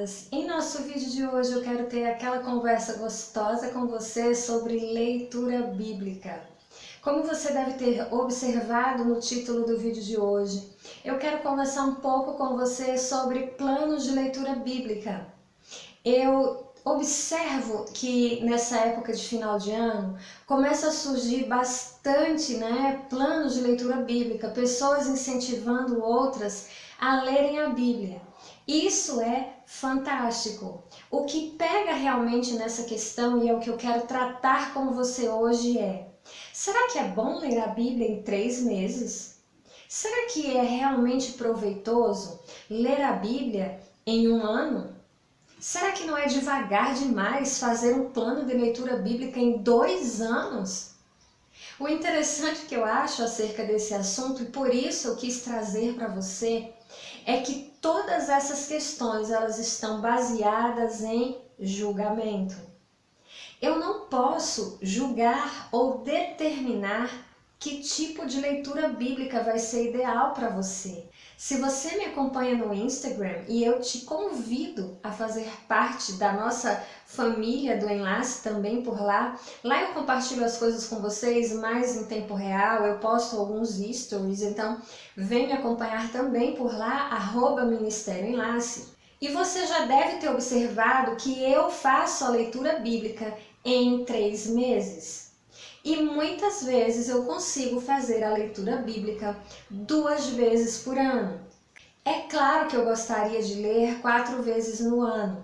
amadas! Em nosso vídeo de hoje eu quero ter aquela conversa gostosa com você sobre leitura bíblica. Como você deve ter observado no título do vídeo de hoje, eu quero conversar um pouco com você sobre planos de leitura bíblica. Eu observo que nessa época de final de ano começa a surgir bastante, planos de leitura bíblica, pessoas incentivando outras a lerem a Bíblia. Isso é fantástico. O que pega realmente nessa questão e é o que eu quero tratar com você hoje é: será que é bom ler a Bíblia em 3 meses? Será que é realmente proveitoso ler a Bíblia em 1 ano? Será que não é devagar demais fazer um plano de leitura bíblica em 2 anos? O interessante que eu acho acerca desse assunto, e por isso eu quis trazer para você, é que todas essas questões elas estão baseadas em julgamento. Eu não posso julgar ou determinar que tipo de leitura bíblica vai ser ideal para você. Se você me acompanha no Instagram, e eu te convido a fazer parte da nossa família do Enlace também por lá, eu compartilho as coisas com vocês mais em tempo real, eu posto alguns stories, então vem me acompanhar também por lá, @Ministério Enlace. E você já deve ter observado que eu faço a leitura bíblica em 3 meses. E muitas vezes eu consigo fazer a leitura bíblica 2 vezes por ano. É claro que eu gostaria de ler 4 vezes no ano.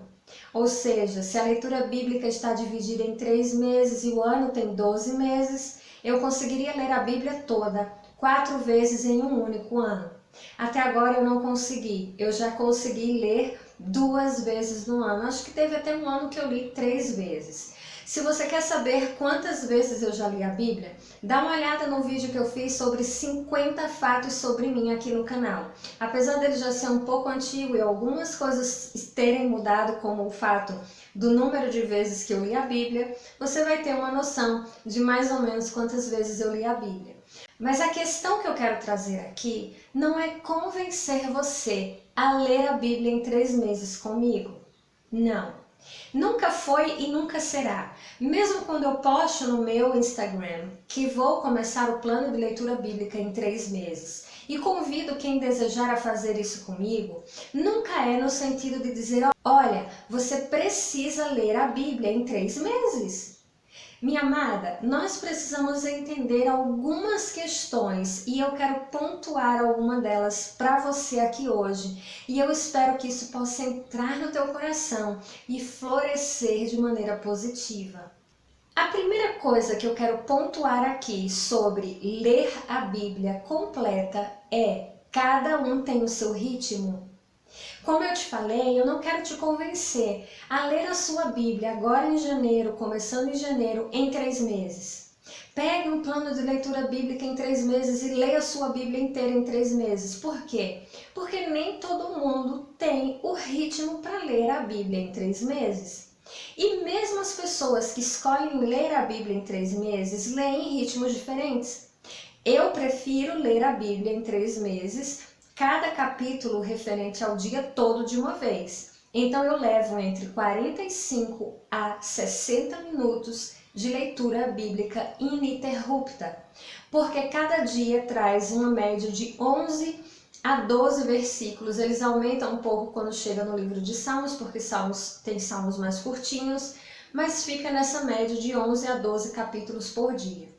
Ou seja, se a leitura bíblica está dividida em 3 meses e o ano tem 12 meses, eu conseguiria ler a Bíblia toda 4 vezes em um único ano. Até agora eu não consegui. Eu já consegui ler 2 vezes no ano. Acho que teve até um ano que eu li 3 vezes. Se você quer saber quantas vezes eu já li a Bíblia, dá uma olhada no vídeo que eu fiz sobre 50 fatos sobre mim aqui no canal. Apesar dele já ser um pouco antigo e algumas coisas terem mudado, como o fato do número de vezes que eu li a Bíblia, você vai ter uma noção de mais ou menos quantas vezes eu li a Bíblia. Mas a questão que eu quero trazer aqui não é convencer você a ler a Bíblia em 3 meses comigo. Não. Nunca foi e nunca será. Mesmo quando eu posto no meu Instagram que vou começar o plano de leitura bíblica em 3 meses e convido quem desejar a fazer isso comigo, nunca é no sentido de dizer: olha, você precisa ler a Bíblia em 3 meses. Minha amada, nós precisamos entender algumas questões e eu quero pontuar alguma delas para você aqui hoje. E eu espero que isso possa entrar no teu coração e florescer de maneira positiva. A primeira coisa que eu quero pontuar aqui sobre ler a Bíblia completa é: cada um tem o seu ritmo. Como eu te falei, eu não quero te convencer a ler a sua Bíblia agora em janeiro, começando em janeiro, em 3 meses. Pegue um plano de leitura bíblica em 3 meses e leia a sua Bíblia inteira em 3 meses. Por quê? Porque nem todo mundo tem o ritmo para ler a Bíblia em 3 meses. E mesmo as pessoas que escolhem ler a Bíblia em 3 meses, leem em ritmos diferentes. Eu prefiro ler a Bíblia em 3 meses, cada capítulo referente ao dia todo de uma vez. Então eu levo entre 45 a 60 minutos de leitura bíblica ininterrupta, porque cada dia traz uma média de 11 a 12 versículos. Eles aumentam um pouco quando chega no livro de Salmos, porque tem salmos mais curtinhos, mas fica nessa média de 11 a 12 capítulos por dia.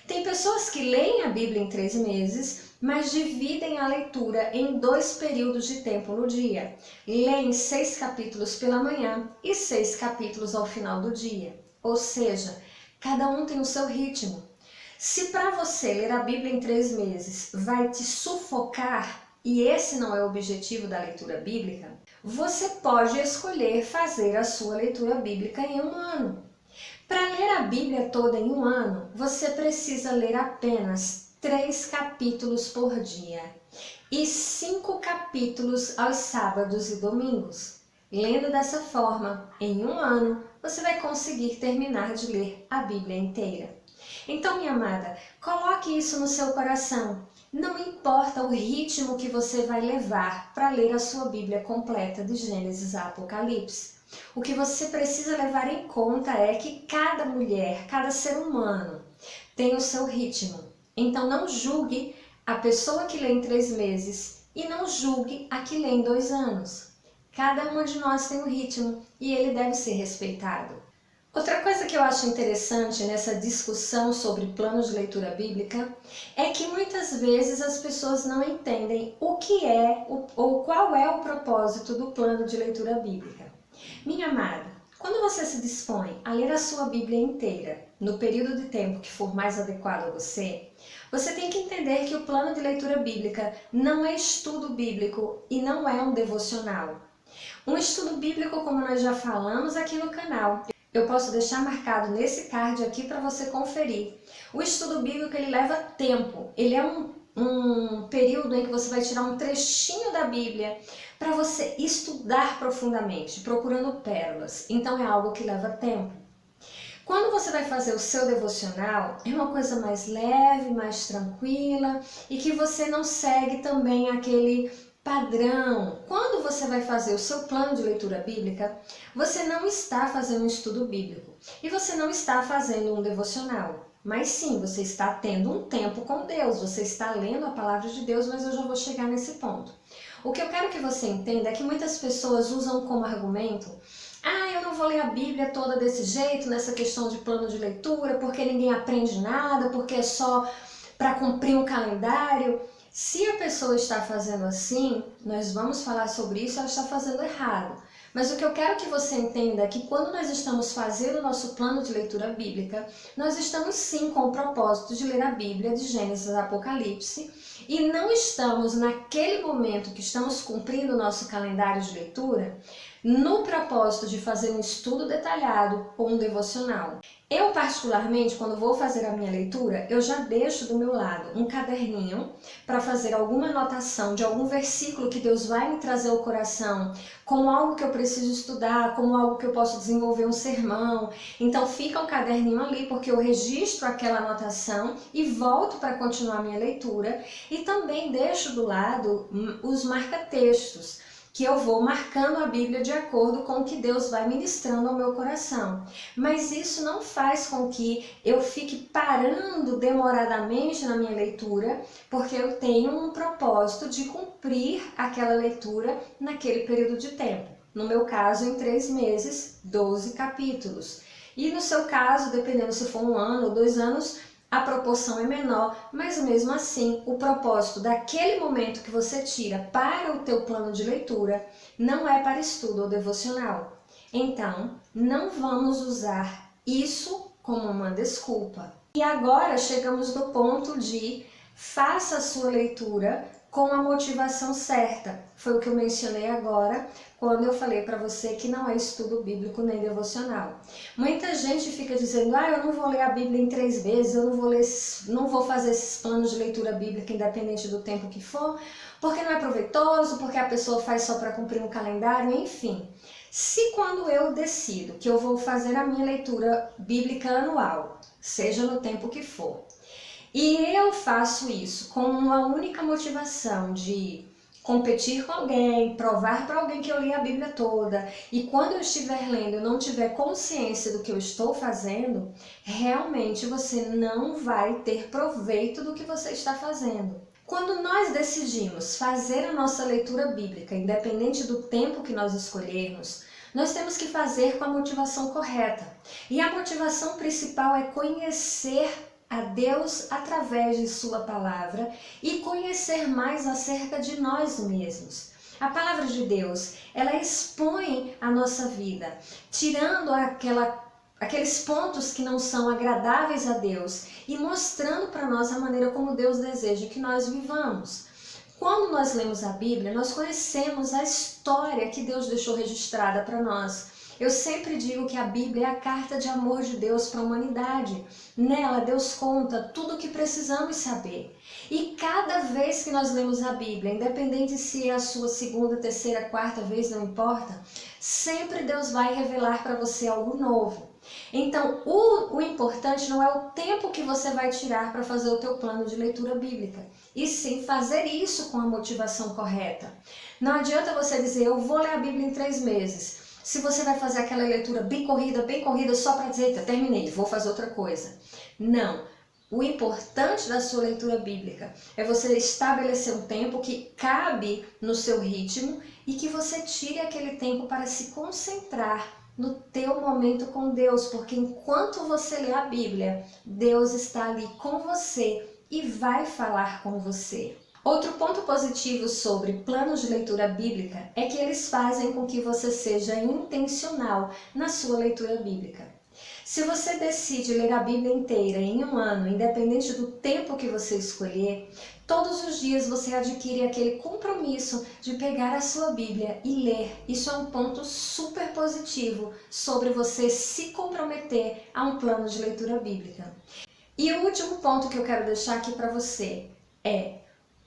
Tem pessoas que leem a Bíblia em 3 meses, mas dividem a leitura em 2 períodos de tempo no dia. Leem 6 capítulos pela manhã e 6 capítulos ao final do dia. Ou seja, cada um tem o seu ritmo. Se para você ler a Bíblia em 3 meses vai te sufocar, e esse não é o objetivo da leitura bíblica, você pode escolher fazer a sua leitura bíblica em 1 ano. Para ler a Bíblia toda em 1 ano, você precisa ler apenas 3 capítulos por dia e 5 capítulos aos sábados e domingos. Lendo dessa forma, em 1 ano, você vai conseguir terminar de ler a Bíblia inteira. Então, minha amada, coloque isso no seu coração. Não importa o ritmo que você vai levar para ler a sua Bíblia completa de Gênesis a Apocalipse. O que você precisa levar em conta é que cada mulher, cada ser humano tem o seu ritmo. Então não julgue a pessoa que lê em 3 meses e não julgue a que lê em 2 anos. Cada uma de nós tem um ritmo e ele deve ser respeitado. Outra coisa que eu acho interessante nessa discussão sobre planos de leitura bíblica é que muitas vezes as pessoas não entendem o que é ou qual é o propósito do plano de leitura bíblica. Minha amada, quando você se dispõe a ler a sua Bíblia inteira, no período de tempo que for mais adequado a você, você tem que entender que o plano de leitura bíblica não é estudo bíblico e não é um devocional. Um estudo bíblico, como nós já falamos aqui no canal, eu posso deixar marcado nesse card aqui para você conferir. O estudo bíblico ele leva tempo, ele é um período em que você vai tirar um trechinho da Bíblia para você estudar profundamente, procurando pérolas. Então é algo que leva tempo. Quando você vai fazer o seu devocional, é uma coisa mais leve, mais tranquila e que você não segue também aquele padrão. Quando você vai fazer o seu plano de leitura bíblica, você não está fazendo um estudo bíblico e você não está fazendo um devocional. Mas sim, você está tendo um tempo com Deus, você está lendo a palavra de Deus, mas eu já vou chegar nesse ponto. O que eu quero que você entenda é que muitas pessoas usam como argumento: eu não vou ler a Bíblia toda desse jeito, nessa questão de plano de leitura, porque ninguém aprende nada, porque é só para cumprir um calendário. Se a pessoa está fazendo assim, nós vamos falar sobre isso, ela está fazendo errado. Mas o que eu quero que você entenda é que quando nós estamos fazendo o nosso plano de leitura bíblica, nós estamos sim com o propósito de ler a Bíblia de Gênesis a Apocalipse e não estamos naquele momento que estamos cumprindo o nosso calendário de leitura no propósito de fazer um estudo detalhado ou um devocional. Eu, particularmente, quando vou fazer a minha leitura, eu já deixo do meu lado um caderninho para fazer alguma anotação de algum versículo que Deus vai me trazer ao coração, como algo que eu preciso estudar, como algo que eu posso desenvolver um sermão. Então fica um caderninho ali porque eu registro aquela anotação e volto para continuar a minha leitura e também deixo do lado os marca-textos, que eu vou marcando a Bíblia de acordo com o que Deus vai ministrando ao meu coração. Mas isso não faz com que eu fique parando demoradamente na minha leitura, porque eu tenho um propósito de cumprir aquela leitura naquele período de tempo. No meu caso, em 3 meses, 12 capítulos. E no seu caso, dependendo se for 1 ano ou 2 anos, a proporção é menor, mas mesmo assim, o propósito daquele momento que você tira para o teu plano de leitura não é para estudo ou devocional. Então, não vamos usar isso como uma desculpa. E agora chegamos no ponto de faça a sua leitura com a motivação certa. Foi o que eu mencionei agora, quando eu falei para você que não é estudo bíblico nem devocional. Muita gente fica dizendo: eu não vou ler a Bíblia em 3 vezes, eu não vou fazer esses planos de leitura bíblica independente do tempo que for, porque não é proveitoso, porque a pessoa faz só para cumprir um calendário, enfim. Se quando eu decido que eu vou fazer a minha leitura bíblica anual, seja no tempo que for, e eu faço isso com uma única motivação de competir com alguém, provar para alguém que eu li a Bíblia toda, e quando eu estiver lendo eu não tiver consciência do que eu estou fazendo, realmente você não vai ter proveito do que você está fazendo. Quando nós decidimos fazer a nossa leitura bíblica, independente do tempo que nós escolhermos, nós temos que fazer com a motivação correta. E a motivação principal é conhecer a Deus através de sua palavra e conhecer mais acerca de nós mesmos. A palavra de Deus, ela expõe a nossa vida, tirando aqueles pontos que não são agradáveis a Deus e mostrando para nós a maneira como Deus deseja que nós vivamos. Quando nós lemos a Bíblia, nós conhecemos a história que Deus deixou registrada para nós. Eu sempre digo que a Bíblia é a carta de amor de Deus para a humanidade. Nela, Deus conta tudo o que precisamos saber. E cada vez que nós lemos a Bíblia, independente se é a sua segunda, terceira, quarta vez, não importa, Sempre Deus vai revelar para você algo novo. Então, o importante não é o tempo que você vai tirar para fazer o teu plano de leitura bíblica, e sim fazer isso com a motivação correta. Não adianta você dizer, eu vou ler a Bíblia em 3 meses, se você vai fazer aquela leitura bem corrida, só para dizer, terminei, vou fazer outra coisa. Não. O importante da sua leitura bíblica é você estabelecer um tempo que cabe no seu ritmo e que você tire aquele tempo para se concentrar no teu momento com Deus, porque enquanto você lê a Bíblia, Deus está ali com você e vai falar com você. Outro ponto positivo sobre planos de leitura bíblica é que eles fazem com que você seja intencional na sua leitura bíblica. Se você decide ler a Bíblia inteira em um ano, independente do tempo que você escolher, todos os dias você adquire aquele compromisso de pegar a sua Bíblia e ler. Isso é um ponto super positivo sobre você se comprometer a um plano de leitura bíblica. E o último ponto que eu quero deixar aqui para você é: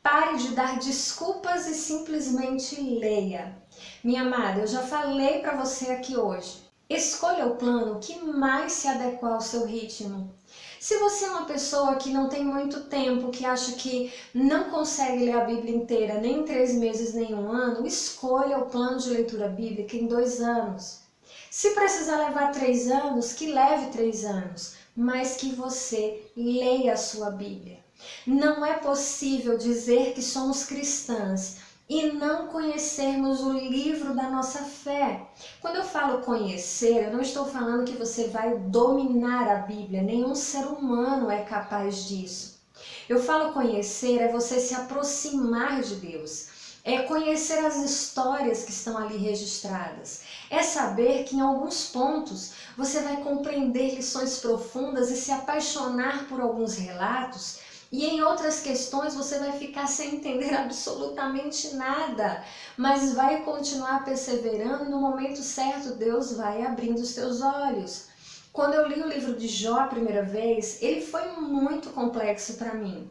pare de dar desculpas e simplesmente leia. Minha amada, eu já falei para você aqui hoje. Escolha o plano que mais se adequa ao seu ritmo. Se você é uma pessoa que não tem muito tempo, que acha que não consegue ler a Bíblia inteira nem em 3 meses, nem em um ano, escolha o plano de leitura bíblica em 2 anos. Se precisar levar 3 anos, que leve 3 anos, mas que você leia a sua Bíblia. Não é possível dizer que somos cristãs e não conhecermos o livro da nossa fé. Quando eu falo conhecer, eu não estou falando que você vai dominar a Bíblia, nenhum ser humano é capaz disso. Eu falo conhecer é você se aproximar de Deus, é conhecer as histórias que estão ali registradas, é saber que em alguns pontos você vai compreender lições profundas e se apaixonar por alguns relatos, e em outras questões você vai ficar sem entender absolutamente nada, mas vai continuar perseverando e no momento certo Deus vai abrindo os teus olhos. Quando eu li o livro de Jó a primeira vez, ele foi muito complexo para mim.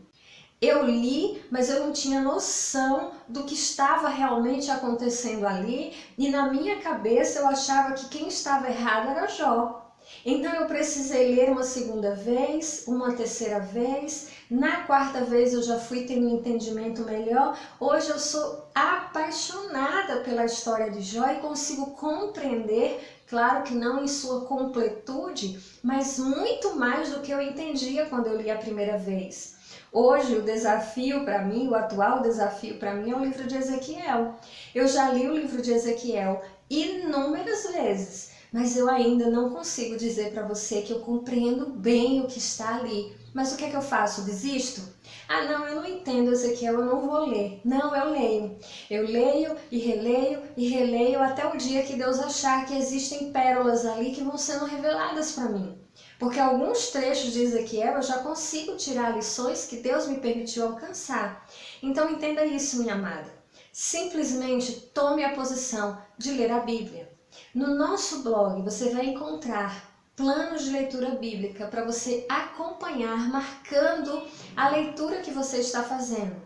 Eu li, mas eu não tinha noção do que estava realmente acontecendo ali, e na minha cabeça eu achava que quem estava errado era Jó. Então eu precisei ler uma segunda vez, uma terceira vez, na quarta vez eu já fui tendo um entendimento melhor. Hoje eu sou apaixonada pela história de Jó e consigo compreender, claro que não em sua completude, mas muito mais do que eu entendia quando eu li a primeira vez. Hoje o desafio para mim, o atual desafio para mim é o livro de Ezequiel. Eu já li o livro de Ezequiel inúmeras vezes, mas eu ainda não consigo dizer para você que eu compreendo bem o que está ali. Mas o que é que eu faço? Desisto? Ah, não, eu não entendo Ezequiel, eu não vou ler. Não, eu leio. Eu leio e releio até o dia que Deus achar que existem pérolas ali que vão sendo reveladas para mim. Porque alguns trechos de Ezequiel eu já consigo tirar lições que Deus me permitiu alcançar. Então entenda isso, minha amada. Simplesmente tome a posição de ler a Bíblia. No nosso blog você vai encontrar planos de leitura bíblica para você acompanhar, marcando a leitura que você está fazendo.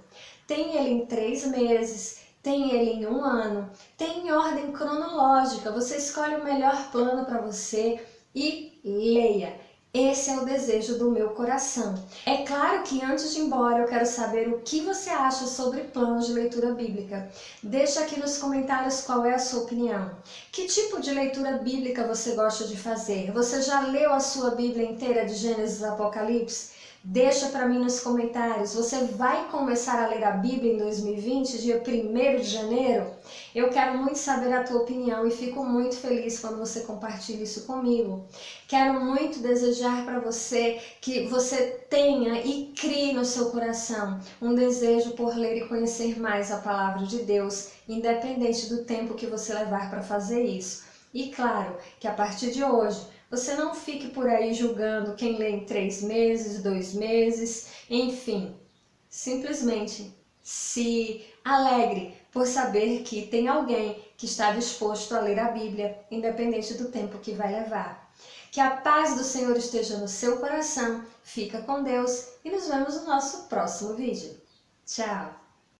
Tem ele em 3 meses, tem ele em 1 ano, tem em ordem cronológica. Você escolhe o melhor plano para você e leia. Esse é o desejo do meu coração. É claro que antes de ir embora eu quero saber o que você acha sobre planos de leitura bíblica. Deixa aqui nos comentários qual é a sua opinião. Que tipo de leitura bíblica você gosta de fazer? Você já leu a sua Bíblia inteira de Gênesis a Apocalipse? Deixa para mim nos comentários. Você vai começar a ler a Bíblia em 2020, dia 1º de janeiro? Eu quero muito saber a tua opinião e fico muito feliz quando você compartilha isso comigo. Quero muito desejar para você que você tenha e crie no seu coração um desejo por ler e conhecer mais a palavra de Deus, independente do tempo que você levar para fazer isso. E claro, que a partir de hoje, você não fique por aí julgando quem lê em 3 meses, 2 meses, enfim. Simplesmente se alegre por saber que tem alguém que está disposto a ler a Bíblia, independente do tempo que vai levar. Que a paz do Senhor esteja no seu coração, fica com Deus e nos vemos no nosso próximo vídeo. Tchau!